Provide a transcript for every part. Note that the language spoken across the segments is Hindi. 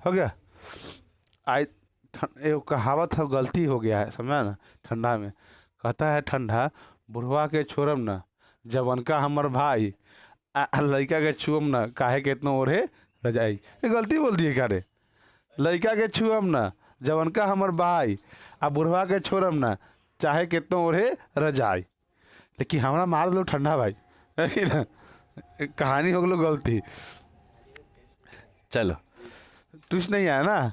हो गया। आई एक कहावत है, गलती हो गया है, समझा ना। ठंडा में कहता है ठंडा, बुढ़वा के छोड़म ना जवन का हमर भाई, लड़का के छुअम ना काहे केतनो ओढ़े रजाई। ये गलती बोल दिए क्या रे। लड़का के छुअम ना जवन का हमर भाई, आ बुढ़वा के छोड़म ना चाहे केतनो ओढ़े रजाई। लेकिन हमारा मार लो ठंडा भाई, है ना। कहानी हो गलो गलती। चलो तुझ नहीं आया ना।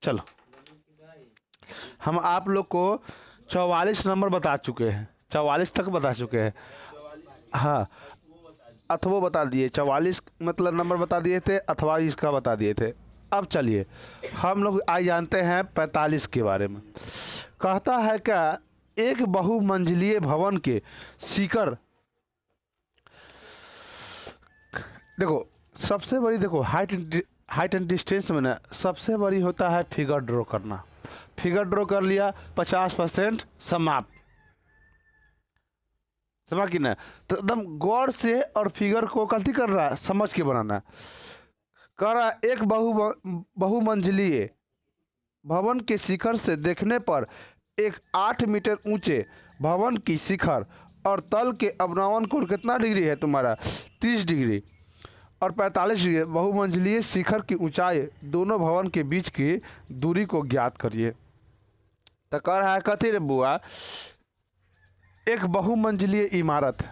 चलो हम आप लोग को 44 नंबर बता चुके हैं, 44 तक बता चुके हैं। हाँ, अथवा बता दिए, 44 मतलब नंबर बता दिए थे, अथवा इसका बता दिए थे। अब चलिए हम लोग आज जानते हैं 45 के बारे में। कहता है क्या, एक बहुमंजिलीय भवन के शिखर, देखो सबसे बड़ी, देखो हाइट एंड डिस्टेंस में ना सबसे बड़ी होता है फिगर ड्रॉ करना। फिगर ड्रॉ कर लिया, 50% समाप्त, समझ कि ना। तो एकदम गौर से और फिगर को गलती कर रहा है, समझ के बनाना। कह रहा है एक बहुमंजिलीय भवन के शिखर से देखने पर एक 8 मीटर ऊंचे भवन की शिखर और तल के अवनमन कोण कितना डिग्री है तुम्हारा, 30 डिग्री और 45 डिग्री। बहुमंजिलीय शिखर की ऊंचाई दोनों भवन के बीच की दूरी को ज्ञात करिए। तो कह रहा है कथी रे बुआ, एक बहुमंजिलीय इमारत,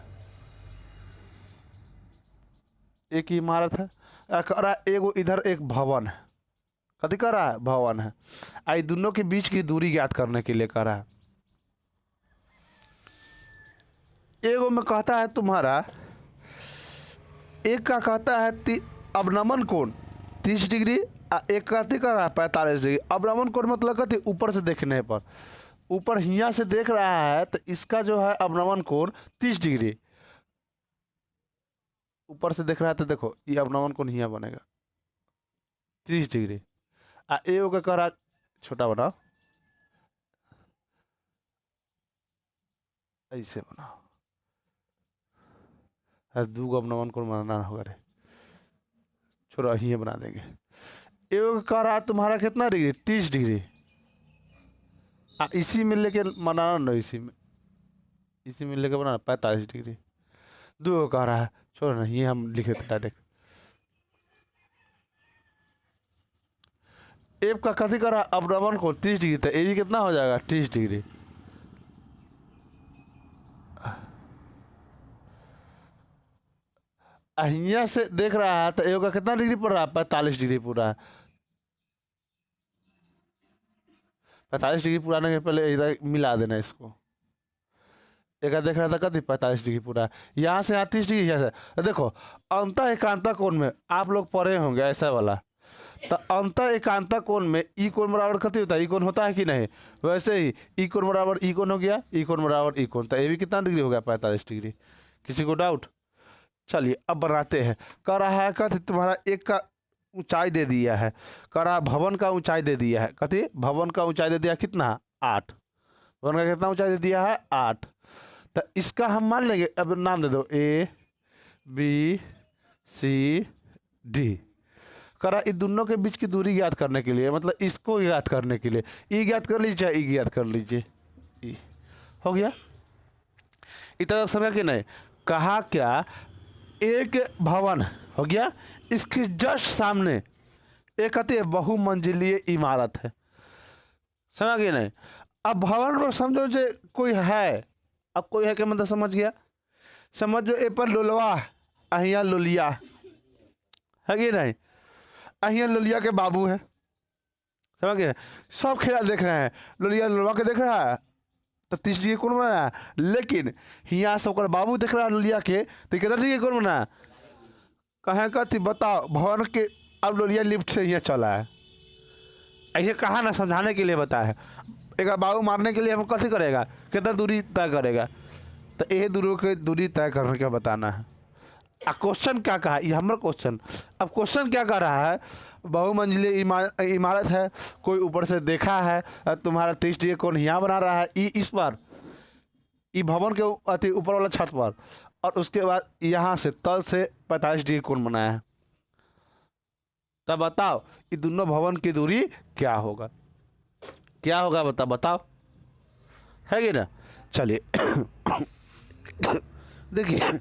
एक इमारत है, कह रहा है एगो इधर एक भवन है, कथी कर रहा है, भवन है। आई दोनों के बीच की दूरी ज्ञात करने के लिए कह रहा है। एगो में कहता है तुम्हारा, एक का कहता है अवनमन कोण 30 डिग्री, एक कथी कर रहा है 45 डिग्री। अवनमन कोण मतलब कथी, ऊपर से देखने पर, ऊपर हिया से देख रहा है तो इसका जो है अवनमन कोण 30 डिग्री। ऊपर से देख रहा है तो देखो ये अवनमन कोण हिया बनेगा 30 डिग्री। एगो का कह रहा, छोटा बनाओ, ऐसे बनाओ, दूगो अवनमन कोण बनाना होगा रे, छोड़ा ही बना देंगे। एगो कह रहा तुम्हारा कितना डिग्री, 30 डिग्री। इसी में लेके बनाना ना, इसी में लेके बनाना 45 डिग्री। दो कह रहा है, छोड़ ना, ये हम लिख देते डायरेक्ट। एक का कथी कर रहा अवनमन कोण 30 डिग्री, तो ये भी कितना हो जाएगा 30 डिग्री। हिया से देख रहा है तो एगो का कितना डिग्री पड़ रहा है, 45 डिग्री पूरा है। 45 डिग्री पूरा नहीं, पहले इधर मिला देना इसको। एक देख रहा था कभी 45 डिग्री पूरा, यहाँ से यहाँ 30 डिग्री, यहाँ से देखो। अंतः एकांता कोण में आप लोग पढ़े होंगे ऐसा वाला, तो अंतः एकांता कोण में ई कोण बराबर कथी होता है, ई कोण होता है कि नहीं। वैसे ही ई कोण बराबर ई कोण हो गया, ई कोण बराबर ई कोण, तो ये भी कितना डिग्री हो गया 45 डिग्री। किसी को डाउट। चलिए अब बनाते हैं। कह रहा है कथी तुम्हारा एक का ऊंचाई दे दिया है, कह रहा भवन का ऊंचाई दे दिया है, कथी भवन का ऊंचाई दे दिया कितना 8, भवन का कितना ऊंचाई दे दिया है 8। तो इसका हम मान लेंगे, अब नाम दे दो ए बी सी डी। कह रहा इन दोनों के बीच की दूरी ज्ञात करने के लिए, मतलब इसको ज्ञात करने के लिए ई ज्ञात कर लीजिए, ई ज्ञात कर लीजिए, ई हो गया। इतना समय कि नहीं, कहा क्या एक भवन हो गया, इसके जस्ट सामने एक कहती है बहुमंजिलीय इमारत है, समझ गए नहीं। अब भवन पर समझो जो कोई है, अब कोई है क्या मतलब समझ गया, समझो ए पर लोलवा अहिया लोलिया है कि नहीं, अहिया लोलिया के बाबू है, समझ गए। सब खेला देख रहे हैं, लोलिया लोलवा के देख रहा है तो 30 डिग्री कोण बना, लेकिन यहाँ से बाबू देख रहा है लोलिया के तो कितना डिग्री कोण बना। कहें कथी बताओ, भवन के अब लोलिया लिफ्ट से यहाँ चला है, ऐसे कहा ना समझाने के लिए बताया है। एक बाबू मारने के लिए हम कथी करेगा, कितना दूरी तय करेगा, तो ये दूरी तय करने का बताना है। क्वेश्चन क्या कहा, ये हमारा क्वेश्चन। अब क्वेश्चन क्या कर रहा है, बहुमंजिलीय इमारत है, कोई ऊपर से देखा है तुम्हारा 30 डिग्री कोण यहाँ बना रहा है, इस पर ई भवन के ऊपर वाला छत पर, और उसके बाद यहाँ से तल से 45 डिग्री कोण बनाया है। तब बताओ ये दोनों भवन की दूरी क्या होगा, क्या होगा बताओ बताओ, है कि ना। चलिए देखिए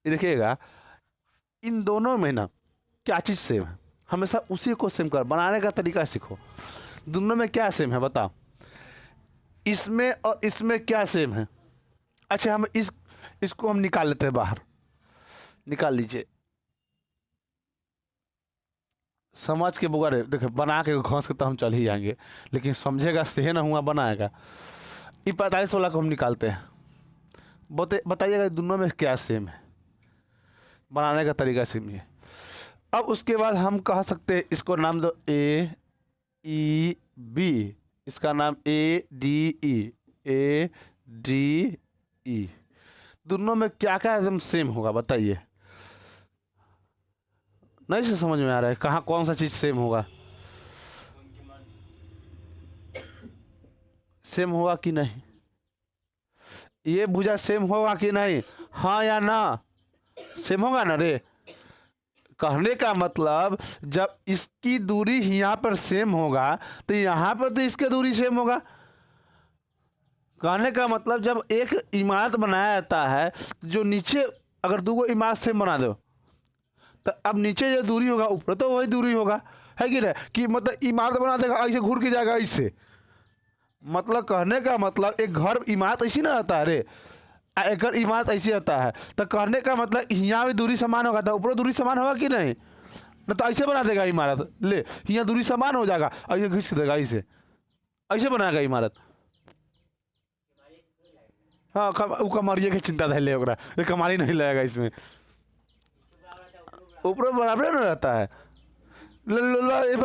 देखिएगा इन दोनों में ना क्या चीज़ सेम है, हमेशा उसी को सेम कर, बनाने का तरीका सीखो। दोनों में क्या सेम है बताओ, इसमें और इसमें क्या सेम है। अच्छा हम इसको हम निकाल लेते हैं बाहर, निकाल लीजिए। समझ के बुआ रे देखो, बना के घोंस के तो हम चल ही जाएंगे, लेकिन समझेगा से ना हुआ बनाएगा। ये 45 वाला को हम निकालते हैं, बताइएगा दोनों में क्या सेम है, बनाने का तरीका सेम है। अब उसके बाद हम कह सकते हैं इसको नाम दो ए ई बी, इसका नाम ए डी ई। दोनों में क्या क्या एकदम सेम होगा बताइए, नहीं से समझ में आ रहा है कहाँ कौन सा चीज़ सेम होगा, सेम होगा कि नहीं, ये भुजा सेम होगा कि नहीं, हाँ या ना, सेम होगा ना रे। कहने का मतलब जब इसकी दूरी यहाँ पर सेम होगा तो यहाँ पर तो इसकी दूरी सेम होगा। कहने का मतलब जब एक इमारत बनाया जाता है जो नीचे अगर दो इमारत सेम बना दो तो अब नीचे जो दूरी होगा ऊपर तो वही दूरी होगा, है कि नहीं। कि मतलब इमारत बना देगा ऐसे घूर के जाएगा ऐसे, मतलब कहने का मतलब एक घर इमारत ऐसी ना आता है रे, एक इमारत ऐसी आता है तो कहने का मतलब यहाँ भी दूरी समान होगा तो ऊपर दूरी समान होगा कि नहीं, न तो ऐसे बना देगा इमारत, ले यहाँ दूरी समान हो जाएगा ऐसे घिस देगा ऐसे, ऐसे बनाएगा इमारत। हाँ कमारिए की चिंता है ले ओकरा, ये कमारी नहीं लगेगा इसमें, ऊपर बराबर ना रहता है।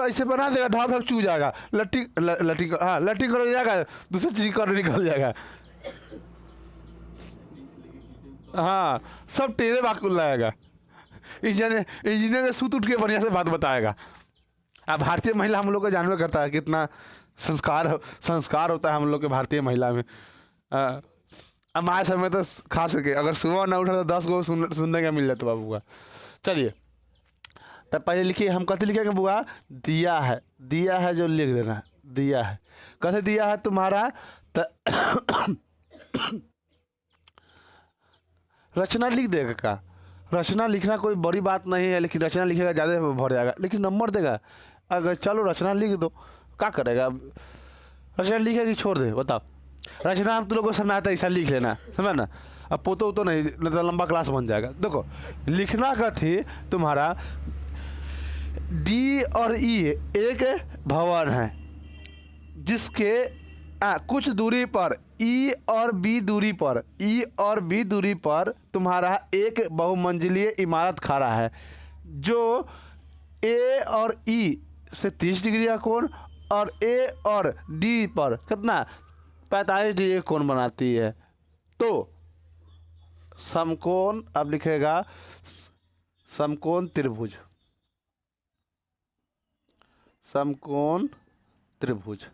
ऐसे बना देगा ढाप ढाप चू जाएगा, लट्टी लट्टी हाँ लट्टी कर जाएगा, दूसरी चीज कर निकल जाएगा। हाँ सब टेढ़े बाकुल लगाएगा, इंजीनियर ने सूत उठ के बढ़िया से बात बताएगा। अब भारतीय महिला हम लोग को जानवे करता है कितना संस्कार होता है हम लोग के भारतीय महिला में। हमारे समय तो खास करके अगर सुबह ना उठा तो 10 गो सुनने का मिल जाता बाबू का। चलिए तब पहले लिखिए, हम कैसे लिखेंगे बुआ, दिया है जो लिख देना, दिया है कैसे दिया है तुम्हारा रचना लिख देगा का, रचना लिखना कोई बड़ी बात नहीं है, लेकिन रचना लिखेगा ज़्यादा भर जाएगा लेकिन नंबर देगा। अगर चलो रचना लिख दो क्या करेगा, रचना लिखेगी छोड़ दे बताओ। रचना हम तुम लोग को समझ आता है ऐसा लिख लेना, समझ ना। अब पोतो तो नहीं तो लंबा क्लास बन जाएगा। देखो लिखना का थी तुम्हारा डी और ई एक भवन है जिसके कुछ दूरी पर ई और बी दूरी पर तुम्हारा एक बहुमंजिलीय इमारत खड़ा है जो ए और ई से 30 डिग्री का कोण और ए और डी पर कितना 45 डिग्री का कोण बनाती है। तो समकोण, अब लिखेगा समकोण त्रिभुज, समकोण त्रिभुज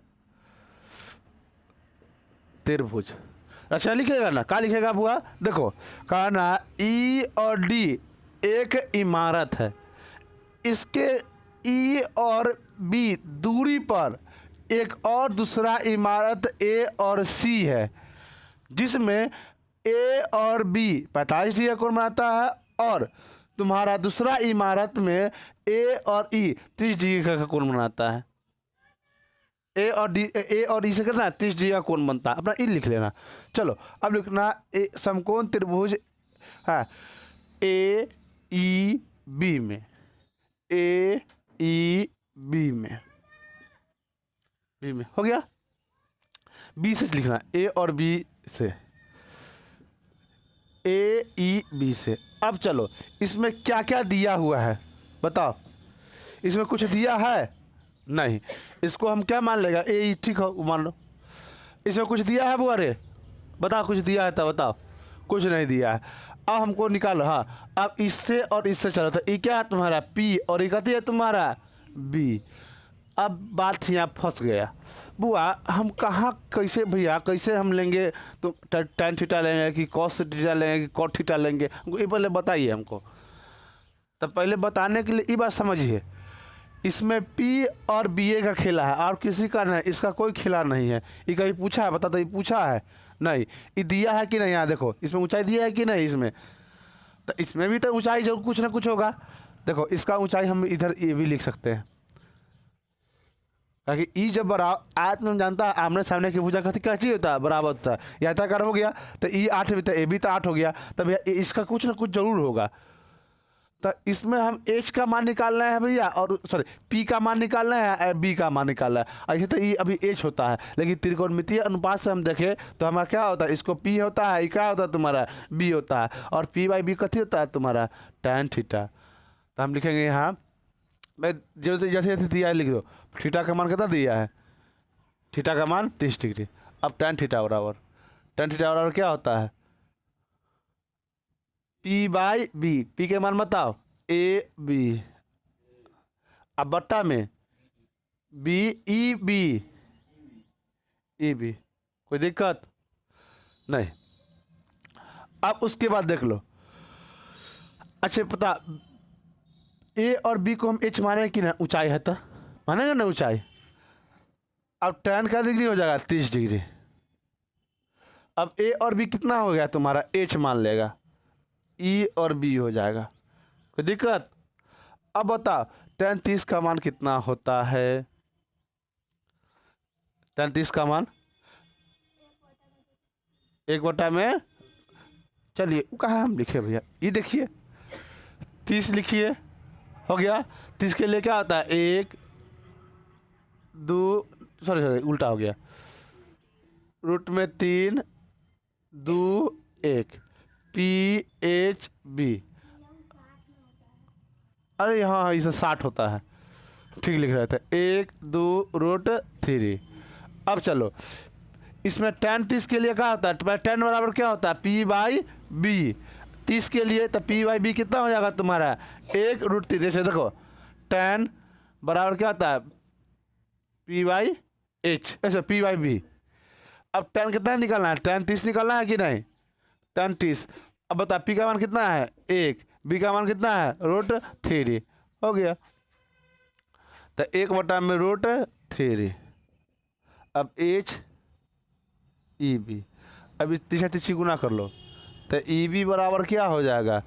अच्छा लिखेगा ना, क्या लिखेगा बुआ, देखो कहा ना ई और डी एक इमारत है, इसके ई और बी दूरी पर एक और दूसरा इमारत ए और सी है जिसमें ए और बी 45 डिग्री का कोण बनाता है और तुम्हारा दूसरा इमारत में ए और ई 30 डिग्री का कोण बनाता है। ए और ई से कितना 30 डिग्री का कोण बनता है, अपना ई लिख लेना। चलो अब लिखना समकोण त्रिभुज हाँ ए ई बी में, ए ई बी में हो गया। बी से लिखना ए और बी से, ए ई बी से। अब चलो इसमें क्या क्या दिया हुआ है बताओ, इसमें कुछ दिया है नहीं, इसको हम क्या मान लेगा ए ई, ठीक हो मान लो। इसमें कुछ दिया है बुआ रे, बताओ कुछ दिया है तो बताओ, कुछ नहीं दिया है। अब हमको निकालो, हाँ अब इससे और इससे चलो तो ये क्या है तुम्हारा पी और ये कहती है तुम्हारा बी। अब बात यहाँ फंस गया बुआ, हम कहाँ कैसे भैया कैसे हम लेंगे, तो tan थीटा लेंगे कि cos थीटा लेंगे कि cot थीटा लेंगे, हमको ये पहले बताइए हमको। तो पहले बताने के लिए ये बात समझिए, इसमें पी और बी ए का खेला है और किसी का नहीं, इसका कोई खेला नहीं है। ये कहीं पूछा है, बता तो ये पूछा है नहीं, ये दिया है कि नहीं? यहाँ देखो इसमें ऊंचाई दिया है कि नहीं इसमें, तो इसमें भी तो ऊंचाई जरूर कुछ ना कुछ होगा। देखो इसका ऊंचाई हम इधर ये भी लिख सकते हैं, ताकि ई जब बराबर आयत में हम जानता है आमने सामने की भुजा कथी कैसी होता है, बराबर होता है। या आयताकार हो गया तो ई 8 भी, तो ए भी तो 8 हो गया, तब इसका कुछ ना कुछ जरूर होगा। तो इसमें हम एच का मान निकालना है भैया, और सॉरी पी का मान निकालना है, बी का मान निकालना है। ऐसे तो ये अभी एच होता है, लेकिन त्रिकोणमितीय अनुपात से हम देखें तो हमारा क्या होता है, इसको पी होता है, ये क्या होता है तुम्हारा बी होता है, और पी बाई बी कथी होता है तुम्हारा tan थीटा। तो हम लिखेंगे यहाँ, मैं जो जैसे जैसे दिया है लिख दो, थीटा का मान कितना दिया है, थीटा का मान 30 डिग्री। अब tan थीटा बराबर क्या होता है, पी बाई बी, पी के मान बताओ ए बी, अब बट्टा में बी ई बी, कोई दिक्कत नहीं। अब उसके बाद देख लो, अच्छा पता ए और बी को हम एच माने कि ना, ऊंचाई है तो मानेगा ना ऊंचाई। अब tan का डिग्री हो जाएगा 30 डिग्री। अब ए और बी कितना हो गया तुम्हारा, एच मान लेगा, ई और बी हो जाएगा, कोई दिक्कत। अब बताओ tan 30 का मान कितना होता है, tan 30 का मान 1 में, चलिए वो कहाँ हम लिखे भैया, ये देखिए 30 लिखिए, हो गया। 30 के लिए क्या होता है 1 2, सॉरी उल्टा हो गया, रूट में 3 2 1, पी एच बी, अरे हाँ इसे 60 होता है, ठीक लिख रहे थे, 1 2 रूट 3। अब चलो इसमें tan 30 के लिए क्या होता है, tan बराबर क्या होता है पी बाई बी, 30 के लिए तो पी बाई बी कितना हो जाएगा तुम्हारा 1 रूट 3। जैसे देखो tan बराबर क्या होता है पी बाई एच, ऐसे पी बाई बी। अब tan कितना निकालना है, tan 30 निकालना है कि नहीं, tan 30। अब बता पी का मान कितना है 1, बी का मान कितना है रूट 3, हो गया। तो 1 में रूट 3। अब एच ई बी, अब इस तीसरी गुना कर लो, तो ई बी बराबर क्या हो जाएगा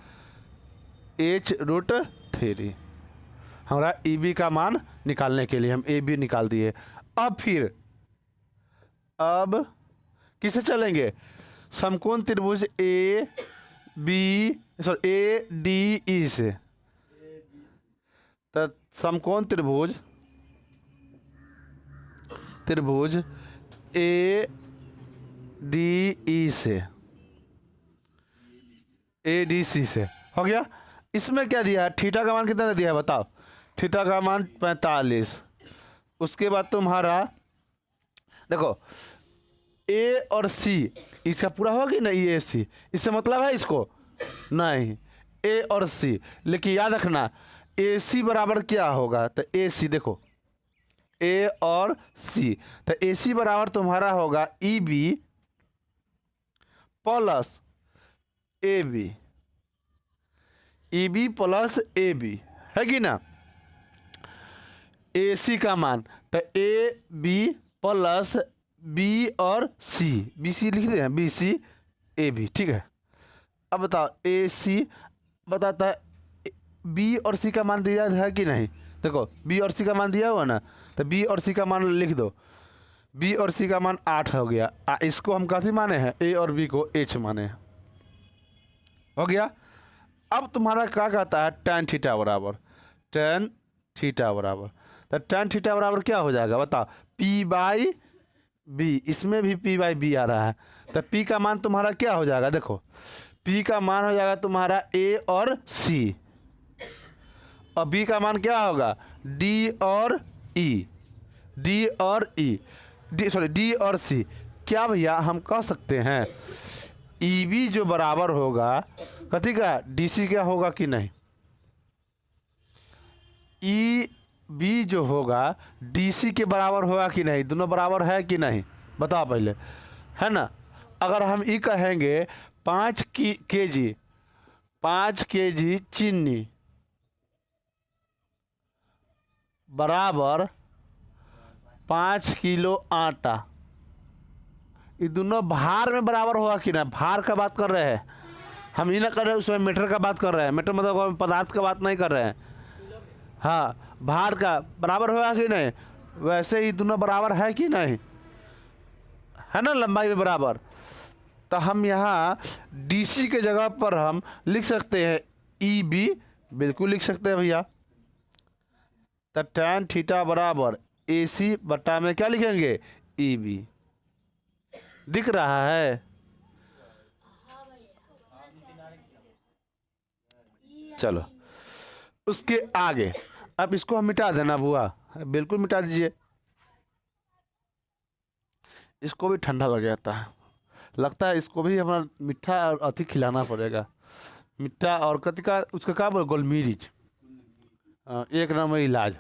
एच रूट 3। हमारा ई बी का मान निकालने के लिए हम ए बी निकाल दिए। अब किसे चलेंगे, समकोण त्रिभुज ए डी ई से, तो समकोण त्रिभुज ए डी ई से, ए डी सी से, हो गया। इसमें क्या दिया है, थीटा का मान कितना दिया है बताओ, थीटा का मान 45। उसके बाद तुम्हारा देखो ए और सी, इसका पूरा होगा कि नहीं, ए सी, इससे मतलब है इसको नहीं, ए और सी। लेकिन याद रखना ए सी बराबर क्या होगा, तो ए सी देखो ए और सी, तो ए सी बराबर तुम्हारा होगा E B plus A B, E B plus A B, है कि ना। ए सी का मान तो ए बी प्लस बी और सी, बी सी लिख दें, बी सी ए बी, ठीक है। अब बताओ ए सी बताता है बी और सी का मान दिया है कि नहीं, देखो बी और सी का मान दिया हुआ ना, तो बी और सी का मान लिख दो, बी और सी का मान 8 हो गया। इसको हम कैसे माने हैं, ए और बी को एच माने हैं, हो गया। अब तुम्हारा क्या कहता है tan थीटा बराबर, तो tan थीटा बराबर क्या हो जाएगा बताओ, p बाई बी, इसमें भी p बाई बी आ रहा है, तो p का मान तुम्हारा क्या हो जाएगा, देखो p का मान हो जाएगा तुम्हारा a और c, और b का मान क्या होगा d और c। क्या भैया हम कह सकते हैं ई बी जो बराबर होगा कथी का, डी सी का होगा कि नहीं, ई बी जो होगा डी सी के बराबर होगा कि नहीं, दोनों बराबर है कि नहीं बताओ पहले, है ना। अगर हम ई कहेंगे 5 केजी चीनी बराबर 5 किलो आटा। ये दोनों भार में बराबर होगा कि ना? भार का बात कर रहे हैं हम, ये ना कर रहे हैं उसमें मीटर का बात कर रहे हैं। मीटर मतलब पदार्थ का बात नहीं कर रहे हैं। हाँ, भार का बराबर होगा कि नहीं? वैसे ही दोनों बराबर है कि नहीं, है ना, लंबाई में बराबर। तो हम यहाँ डीसी के जगह पर हम लिख सकते हैं ई बिल्कुल लिख सकते हैं भैया। तो tan थीटा बराबर AC बटा में क्या लिखेंगे? EB। दिख रहा है? चलो उसके आगे अब इसको हम मिटा देना बुआ, बिल्कुल मिटा दीजिए। इसको भी ठंडा लग जाता है, लगता है इसको भी हमारा मीठा और अति खिलाना पड़ेगा। मीठा और कति का उसका क्या बोल, गोलमिर्च। एक नंबर इलाज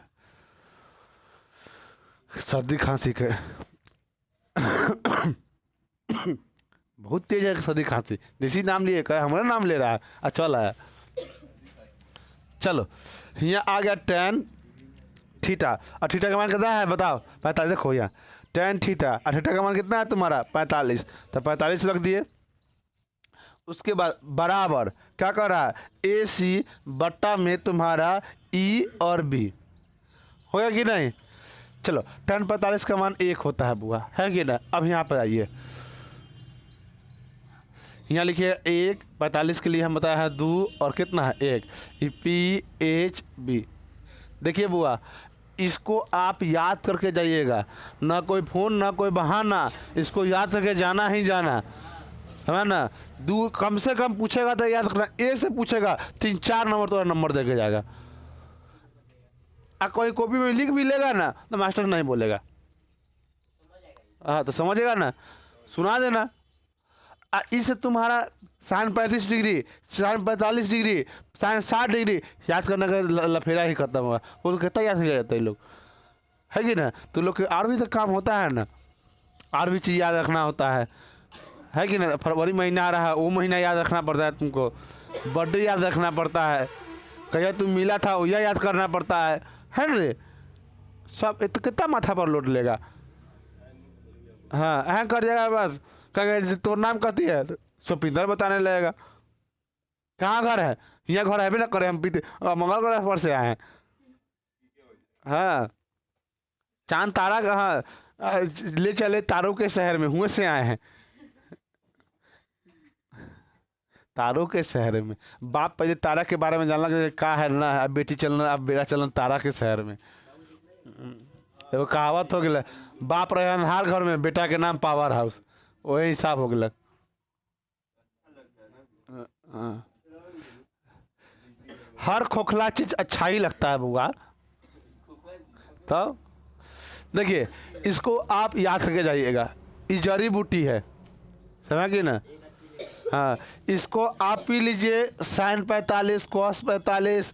सर्दी खांसी के। बहुत तेज है सर्दी खांसी, देसी नाम लिए क्या हमारा नाम ले रहा है। अच्छा है, चलो यहाँ आ गया tan थीटा। और थीटा का मान कितना है बताओ? 45। देखो यहाँ tan थीटा और थीटा का मान कितना है तुम्हारा? 45। तो 45 रख दिए। उसके बाद बराबर क्या कर रहा है? AC बट्टा में तुम्हारा E और B होगा कि नहीं? चलो tan 45 का मान 1 होता है बुआ, है कि ना? अब यहाँ पर आइए, यहाँ लिखिए 1, 45 के लिए हम बताया है 2 और कितना है 1, PHB। देखिए बुआ, इसको आप याद करके जाइएगा, ना कोई फ़ोन ना कोई बहाना, इसको याद करके जाना ही जाना, है ना। कम से कम पूछेगा तो याद रखना, ए से पूछेगा 3-4 नंबर तो नंबर दे के जाएगा। कोई कॉपी में लिख भी लेगा ना तो मास्टर नहीं बोलेगा, हाँ तो समझेगा ना, सुना देना। इससे तुम्हारा sin 35 degree, sin 45 degree, sin 60 degree याद करने का लफेरा ही खत्म होगा। वो तो कितना याद किया जाता है लोग, है कि ना? तो लोग के और भी तो काम होता है ना, और भी चीज़ याद रखना होता है कि ना? फरवरी महीना आ रहा है, वो महीना याद रखना पड़ता है तुमको, बर्थडे याद रखना पड़ता है, कहीं तुम मिला था यह याद करना पड़ता है ना रे? सब तो कितना माथा पर लोड लेगा। हाँ ऐं कर जाएगा बस, कहेगा तो नाम कहती है सुपिंदर बताने लगेगा। कहाँ घर है? यहाँ घर है भी ना करे, हम पीते मंगलगढ़ पर से आए हैं। हाँ चांद तारा कहाँ ले चले, तारों के शहर में हुए से आए हैं, तारों के शहर में। बाप पहले तारा के बारे में जानना कि क्या है ना, अब बेटी चलना, अब बेटा चलना तारा के शहर में। एगो कहावत हो गया, बाप रहे अंधार घर में, बेटा के नाम पावर हाउस, वही हिसाब हो गया। हर खोखला चीज अच्छा ही लगता है बुआ। तो देखिए इसको आप याद करके जाइएगा, ये जड़ी बूटी है, समझ गए ना? हाँ इसको आप पी लीजिए, sin 45 cos 45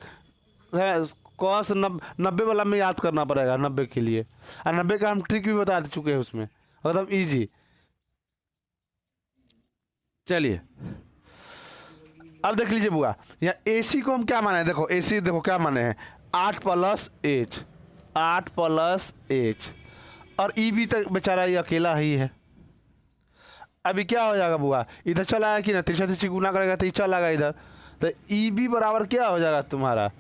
cos 90 वाला में याद करना पड़ेगा 90 के लिए, और 90 का हम ट्रिक भी बता चुके हैं उसमें, एकदम इजी। चलिए अब देख लीजिए बुआ, यहाँ AC को हम क्या माने हैं? देखो AC देखो क्या माने हैं, 8 + H, 8 + H, और EB तक बेचारा ये अकेला ही है। अभी क्या हो जाएगा बुआ, इधर चला आया कि ना, तिरछा तिरछी गुना करेगा तो चला आएगा इधर, तो EB बराबर क्या हो जाएगा तुम्हारा?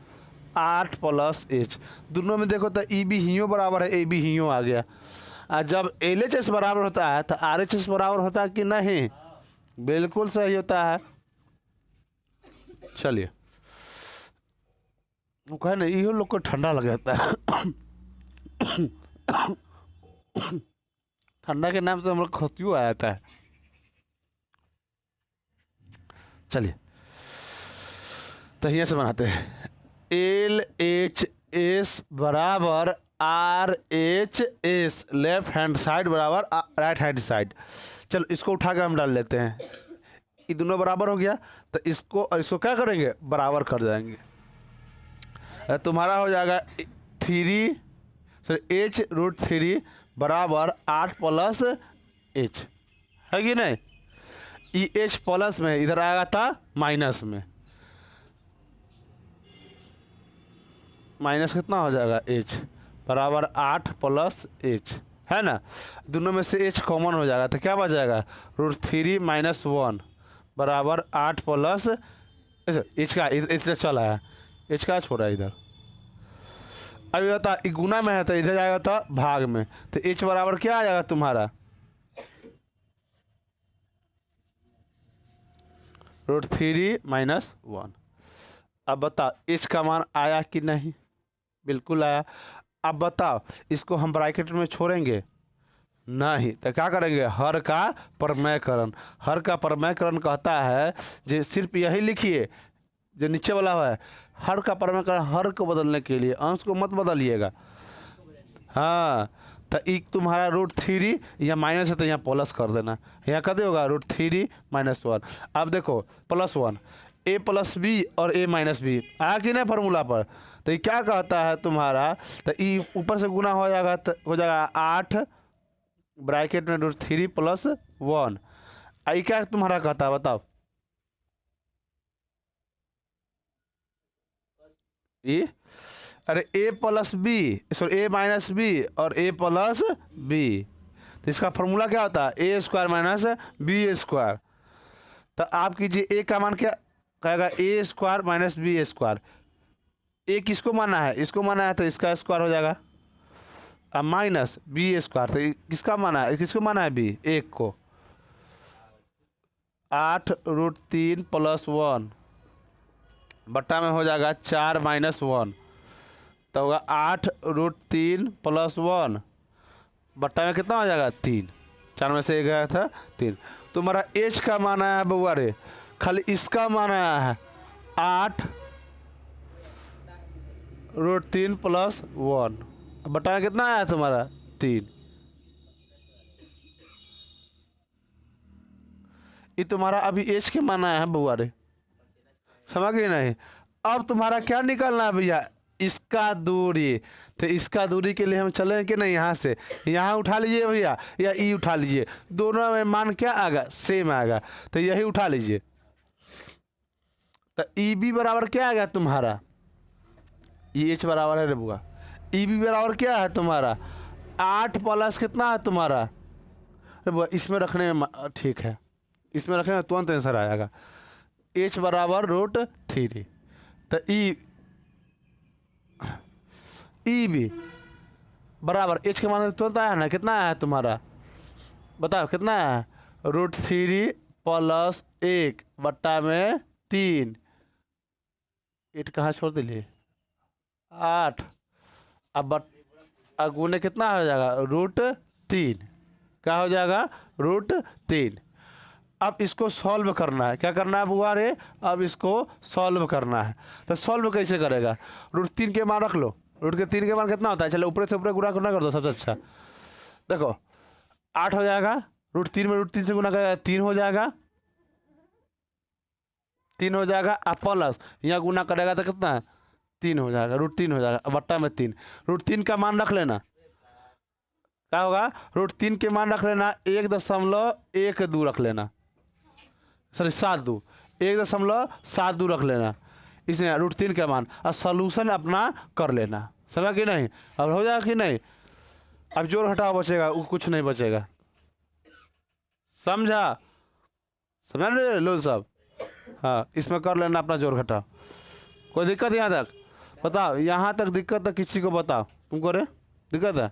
8 + H। दोनों में देखो तो EB हियों बराबर है, AB हियों आ गया। और जब LHS बराबर होता है तो RHS बराबर होता है कि नहीं? बिल्कुल सही होता है। चलिए वो कहे ना, ये लोग को ठंडा लग जाता है। ठंडा के नाम से हम लोग खतियों आ जाता है। चलिए तो यहाँ से बनाते हैं, LHS बराबर RHS, लेफ्ट हैंड साइड बराबर राइट हैंड साइड। चलो इसको उठा के हम डाल लेते हैं, ये दोनों बराबर हो गया, तो इसको और इसको क्या करेंगे? बराबर कर जाएंगे। तुम्हारा हो जाएगा 3 बराबर 8 + H, है कि नहीं? ये H प्लस में इधर आएगा था माइनस में, माइनस कितना हो जाएगा? H बराबर 8 प्लस एच, है ना। दोनों में से एच कॉमन हो जाएगा तो क्या बच जाएगा, √3 - 1 बराबर 8 प्लस एच का इससे चला है, एच का छोड़ा इधर। अभी बता गुना में है तो इधर जाएगा तो भाग में, तो एच बराबर क्या आ जाएगा तुम्हारा, √3 - 1। अब बताओ एच का मान आया कि नहीं, बिल्कुल आया। अब बताओ इसको हम ब्रैकेट में छोड़ेंगे नहीं, तो क्या करेंगे, हर का प्रमेयकरण। हर का प्रमेयकरण कहता है जो सिर्फ यही लिखिए जो नीचे वाला है, हर का प्रमेयकरण हर को बदलने के लिए, अंश को मत बदलिएगा। हाँ, तो एक तुम्हारा √3 या माइनस है तो यहाँ प्लस कर देना, यहाँ कदे होगा √3 - 1। अब देखो +1 a + b और a - b आया कि नहीं फार्मूला पर, तो ये क्या कहता है तुम्हारा, तो ये ऊपर से गुना हो जाएगा तो हो जाएगा 8 ब्रैकेट में √3 + 1। आई क्या तुम्हारा कहता है बताओ, ये अरे a + b sorry a - b और a + b, तो इसका फॉर्मूला क्या होता है, a² - b²। तो आप कीजिए a का मान क्या कहेगा, a² - b²। a किसको माना है, इसको माना है तो इसका स्क्वायर हो जाएगा, अब माइनस b² तो किसका माना है, किसको माना है b, 1 को। 8 √3 + 1 बट्टा में हो जाएगा 4 - 1, तो होगा 8 √3 + 1 बट्टा में कितना हो जाएगा 3, 4 में से 1 गया था 3। तुम्हारा एच का मान आया है बउआ रे, खाली इसका मान आया है 8 √3 + 1 बट्टा में कितना आया तुम्हारा 3। ये तुम्हारा अभी एच के मान आया है बउआ रे, समझ गए नहीं। अब तुम्हारा क्या निकालना है भैया, इसका दूरी, तो इसका दूरी के लिए हम चलें कि नहीं, यहाँ से यहाँ उठा लीजिए भैया या ई उठा लीजिए, दोनों में मान क्या आएगा, सेम आएगा, तो यही उठा लीजिए। तो ई बी बराबर क्या आएगा तुम्हारा, ई एच बराबर है रे बुआ, ई बी बराबर क्या है तुम्हारा 8 प्लस कितना है तुम्हारा, अरे बुआ इसमें रखने में ठीक है, इसमें रखने में तुरंत आंसर आएगा, एच बराबर √3। तो ई बी बराबर एच के मान तुरंत आया ना, कितना आया है तुम्हारा बताओ, कितना आया, √3 + 1 बट्टा में 3, 8 कहाँ छोड़ दिए 8, अब गुने कितना हो जाएगा √3, क्या हो जाएगा √3। अब इसको सॉल्व करना है, क्या करना है बुआ रे, अब इसको सॉल्व करना है। तो सॉल्व कैसे करेगा, √3 के मान रख लो, √3 के मान कितना होता है, चलो ऊपर से ऊपर गुना कर दो सबसे अच्छा। देखो 8 हो जाएगा, √3 में √3 से गुना करेगा 3 हो जाएगा, 3 हो जाएगा, अब प्लस यहाँ गुना करेगा तो कितना 3 हो जाएगा, √3 हो जाएगा, बट्टा में 3, √3 का मान रख लेना, क्या होगा √3 के मान रख लेना 1.12 रख लेना, सॉरी 72, 1.72 रख लेना, इसमें √3 का मान, और सॉल्यूशन अपना कर लेना, समझा कि नहीं। अब हो जाएगा कि नहीं, अब जोड़ घटाव बचेगा, कुछ नहीं बचेगा, समझा, समझ रहे लोग सब। हाँ इसमें कर लेना अपना जोड़ घटाव, कोई दिक्कत यहाँ तक बताओ, यहाँ तक दिक्कत है किसी को बताओ, तुमको रे दिक्कत है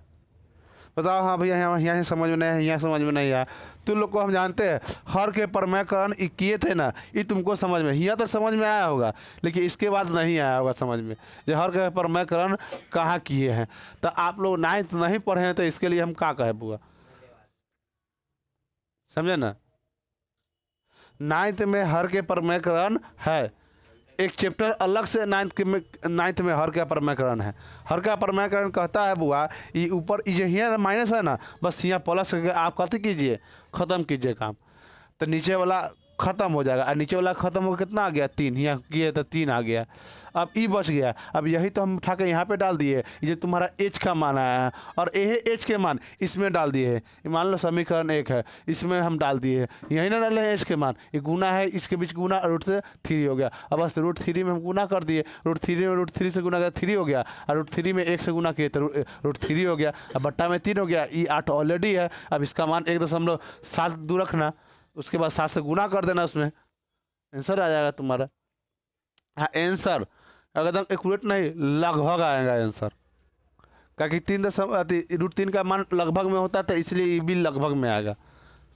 बताओ, हाँ भैया यहाँ समझ में नहीं है, यहाँ समझ में नहीं आया, तुम लोग को हम जानते हैं हर के प्रमेयकरण किए थे ना, ये तुमको समझ में यहाँ तक समझ में आया होगा, लेकिन इसके बाद नहीं आया होगा समझ में, जो हर के प्रमेयकरण कहाँ किए हैं। तो आप लोग 9th नहीं पढ़े हैं तो इसके लिए हम क्या कहें बुआ, समझे ना, 9th में हर के प्रमेयकरण है, एक चैप्टर अलग से 9th में हर का प्रमेयकरण है। हर का प्रमेयकरण कहता है बुआ ये ऊपर ये यहाँ माइनस है ना, बस यहाँ प्लस करके आप कथी कीजिए, ख़त्म कीजिए काम, तो नीचे वाला ख़त्म हो जाएगा, और नीचे वाला ख़त्म हो कितना आ गया 3, यहाँ किए तो 3 आ गया। अब ई बच गया, अब यही तो हम उठा के यहाँ पे डाल दिए, ये तुम्हारा एच का मान आया है, और ये एच के मान इसमें डाल दिए है। मान लो समीकरण 1 है, इसमें हम डाल दिए, यही ना डाले हैं एच के मान, ये गुना है, इसके बीच गुना √3 हो गया। अब बस √3 में हम गुना कर दिए, √3 में √3 से गुना किया 3 हो गया, और √3 में 1 से गुना किए तो √3 हो गया, अब बट्टा में 3 हो गया। ई 8 ऑलरेडी है, अब इसका मान 1.7 दूर रखना, उसके बाद 7 से गुना कर देना, उसमें आंसर आ जाएगा तुम्हारा। हाँ, आंसर एकदम एक्यूरेट नहीं, लगभग आएगा आंसर, क्योंकि 3 का मान लगभग में होता था, इसलिए ये भी लगभग में आएगा,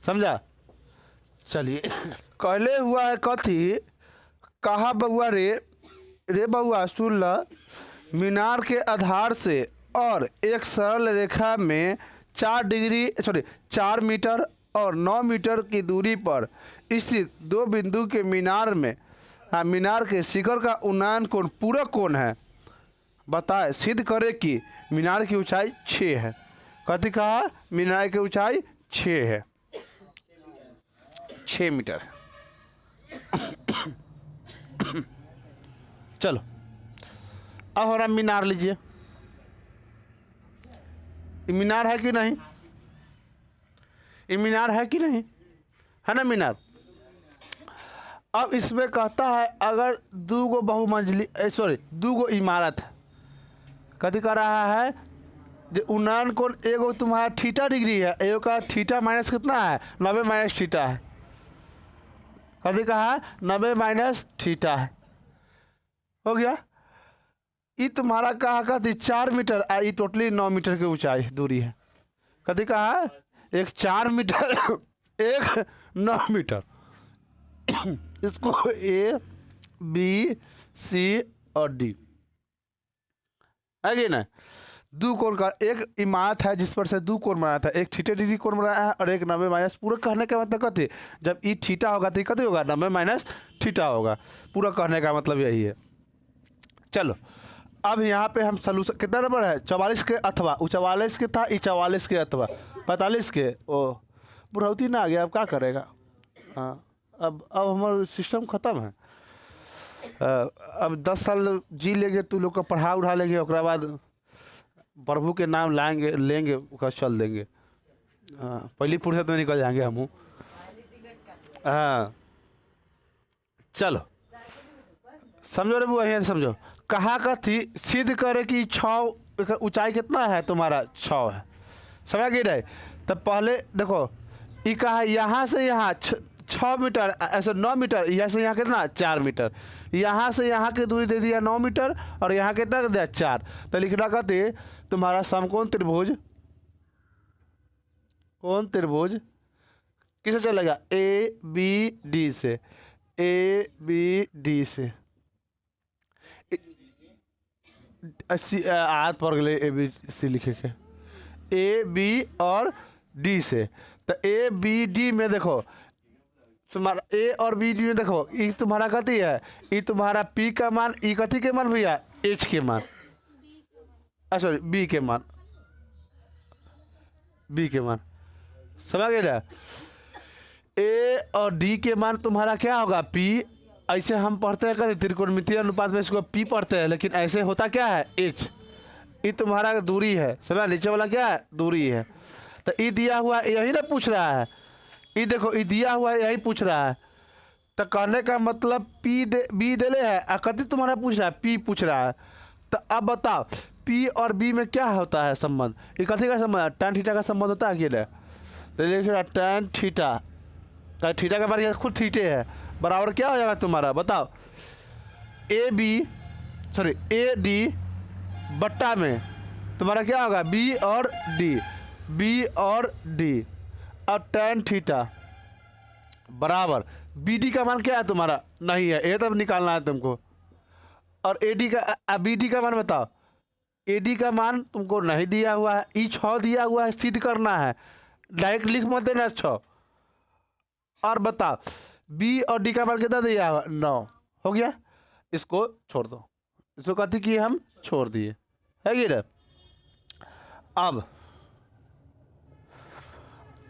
समझा। चलिए कहले हुआ है कथी, कहा बउआ रे बउआ सुन ल, मीनार के आधार से और एक सरल रेखा में 4 मीटर और 9 मीटर की दूरी पर स्थित 2 बिंदु के मीनार में मीनार के शिखर का उन्नयन कोण पूरक कोण है, बताए सिद्ध करे कि मीनार की ऊंचाई 6 है। कथी कहा, मीनार की ऊंचाई 6 है, 6 मीटर। चलो अब हमारा मीनार लीजिए, मीनार है कि नहीं, ये मीनार है कि नहीं, है ना मीनार। अब इसमें कहता है अगर 2 बहुमंजिली 2 इमारत है, कथी कर रहा है, जो उन्नयन कोण एगो तुम्हारा θ° है, एगो का थीटा माइनस कितना है 90 - θ है, कथी कहा 90 - θ है, हो गया। ये तुम्हारा कहा कथी 4 मीटर, ये टोटली 9 मीटर की ऊंचाई दूरी है, कथी कहा एक 4 मीटर एक 9 मीटर। इसको A B C और D है कि ना, 2 कोण का एक इमारत है जिस पर से 2 कोण बनाया था, एक θ° कोण बनाया है और एक 90 - पूरा कहने का मतलब कथी, जब ई थीटा होगा तो कथी होगा 90 - θ होगा, पूरा कहने का मतलब यही है। चलो अब यहाँ पे हम सलूशन, कितना नंबर है 44 के, अथवा 44 के था, 44 के अथवा 45 के, ओ बुढ़ौती ना आ गया, अब क्या करेगा। हाँ अब हमारा सिस्टम ख़त्म है, अब 10 साल जी लेंगे, तू लोग का पढ़ा उड़ा लेंगे, उसके बाद प्रभु के नाम लेंगे उसका चल देंगे। हाँ पहली फुर्सत में निकल जाएंगे हम। हाँ चलो समझो रे बुआ, यहाँ समझो, कहा कथी सिद्ध करे कि 6 ऊंचाई कितना है तुम्हारा 6 है, समझ गई रहे। तब पहले देखो ये कहा यहाँ से यहाँ 6 मीटर, ऐसे 9 मीटर, यहाँ से यहाँ कितना 4 मीटर, यहाँ से यहाँ की दूरी दे दिया 9 मीटर, और यहाँ कितना कर दिया 4, तो लिखना कहते तुम्हारा समकोण त्रिभुज, कौन त्रिभुज किसे चलेगा ABD से, ABD से हाथ पर गए ABC लिखे के, AB और D से, तो ABD में देखो तुम्हारा A और B में देखो, ये तुम्हारा कथी है, ये तुम्हारा P का मान, ये कथी के मान भैया H के मान, सॉरी B के मान, B के मान, समझ गए ना। A और D के मान तुम्हारा क्या होगा P, ऐसे हम पढ़ते हैं कभी त्रिकोणमितीय अनुपात में इसको P पढ़ते हैं, लेकिन ऐसे होता क्या है H, ये तुम्हारा दूरी है, समझ, नीचे वाला क्या है दूरी है, तो ये दिया हुआ यही ना पूछ रहा है, ये देखो ये दिया हुआ यही पूछ रहा है, तो कहने का मतलब B दे ले है, कथी तुम्हारा पूछ रहा है P पूछ रहा है। तो अब बताओ P और B में क्या होता है संबंध, ये कथी का संबंध, tan θ का संबंध होता है कि नहीं, तो लिख रहा tan θ, तो थीटा का बारे खुद थीटे है, बराबर क्या हो जाएगा तुम्हारा बताओ AD बट्टा में तुम्हारा क्या होगा B और D, और tan θ बराबर BD का मान क्या है तुम्हारा नहीं है, ये तब निकालना है तुमको, और BD का मान बताओ, AD का मान तुमको नहीं दिया हुआ है, ई 6 दिया हुआ है, सिद्ध करना है, डायरेक्ट लिख मत देना 6, और बताओ B और D का मान कितना दिया हुआ 9, हो गया, इसको छोड़ दो, इसको कहती कि हम छोड़ दिए, है कि ना।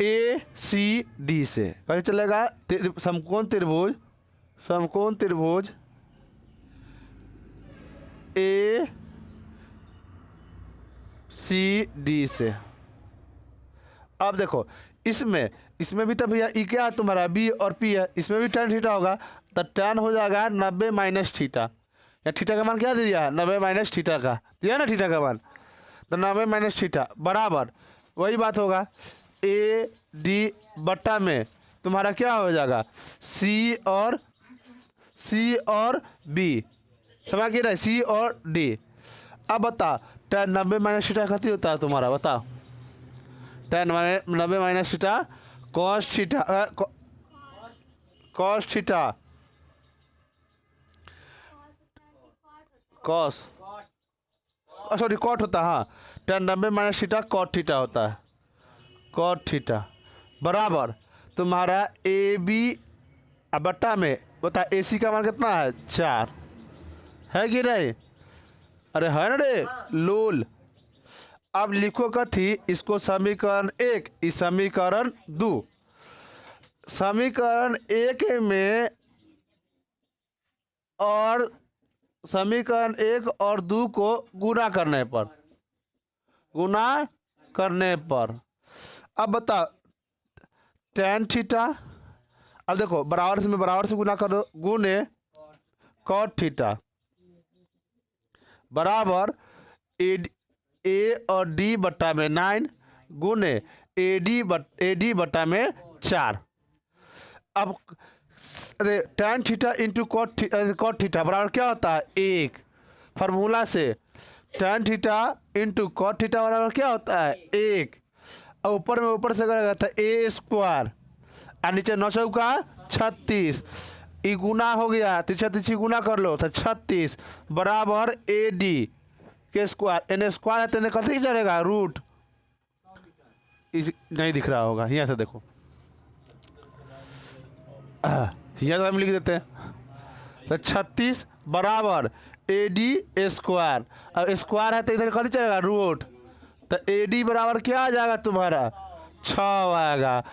ए सी डी से कैसे चलेगा? समकोण त्रिभुज ए सी डी से। अब देखो इसमें भी तो भैया ई क्या है तुम्हारा, बी और पी है, इसमें भी tan थीटा होगा, तो tan हो जाएगा 90 माइनस थीटा। या थीटा का मान क्या दे दिया है? 90 माइनस थीटा का दिया ना, थीटा का मान, तो 90 माइनस थीटा बराबर वही बात होगा ए डी बट्टा में तुम्हारा क्या हो जाएगा? सी और बी, समझ के रहे, सी और डी। अब बता tan 90 माइनस थीटा कति होता है तुम्हारा, बताओ? tan 90 minus theta cos theta sorry cot होता है, हाँ। tan 90 minus theta cot theta होता है, कॉट थीटा बराबर तुम्हारा ए बी बट्टा में बता ए सी का मान कितना है? 4 है कि नहीं? अरे है ना रे लोल। अब लिखो कथी इसको, समीकरण 1 इस समीकरण 2। समीकरण 1 में और समीकरण 1 और 2 को गुणा करने पर अब बता tan थीटा, अब देखो बराबर से गुणा कर दो, गुने cot थीटा बराबर ए और डी बट्टा में 9 गुने ए डी बट्टा में 4। अब अरे tan theta into cot theta बराबर क्या होता है? 1। फार्मूला से tan theta into cot theta बराबर क्या होता है? 1। और ऊपर से करेगा था ए स्क्वायर और नीचे 9 चौका 36, ई गुना हो गया, तीछी गुना कर लो तो 36 बराबर ए डी के स्क्वायर, एन स्क्वायर है तो कैसे चलेगा? रूट नहीं दिख रहा होगा, यहाँ से देखो, यहाँ से हम लिख देते हैं तो 36 बराबर ए डी स्क्वायर, अब स्क्वायर है तो इधर कैसे चलेगा? रूट, तो ए डी बराबर क्या आ जाएगा तुम्हारा? 6 आएगा।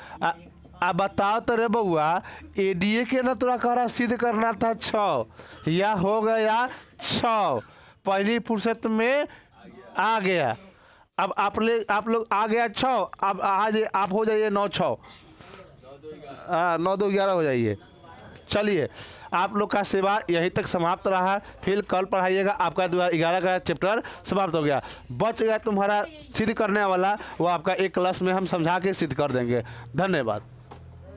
अब बताओ तो रे बउआ, ए डी के ना थोड़ा करा सिद्ध करना था 6, या हो गया 6, पहली फुर्सत में आ गया। अब आप लोग आ गया 6, अब आज आप हो जाइए 9 6, 9 2 11 हो जाइए। चलिए आप लोग का सेवा यहीं तक समाप्त रहा, फिर कल पढ़ाइएगा। आपका 11 का चैप्टर समाप्त हो गया, बच गया तुम्हारा सिद्ध करने वाला, वो आपका एक क्लास में हम समझा के सिद्ध कर देंगे। धन्यवाद।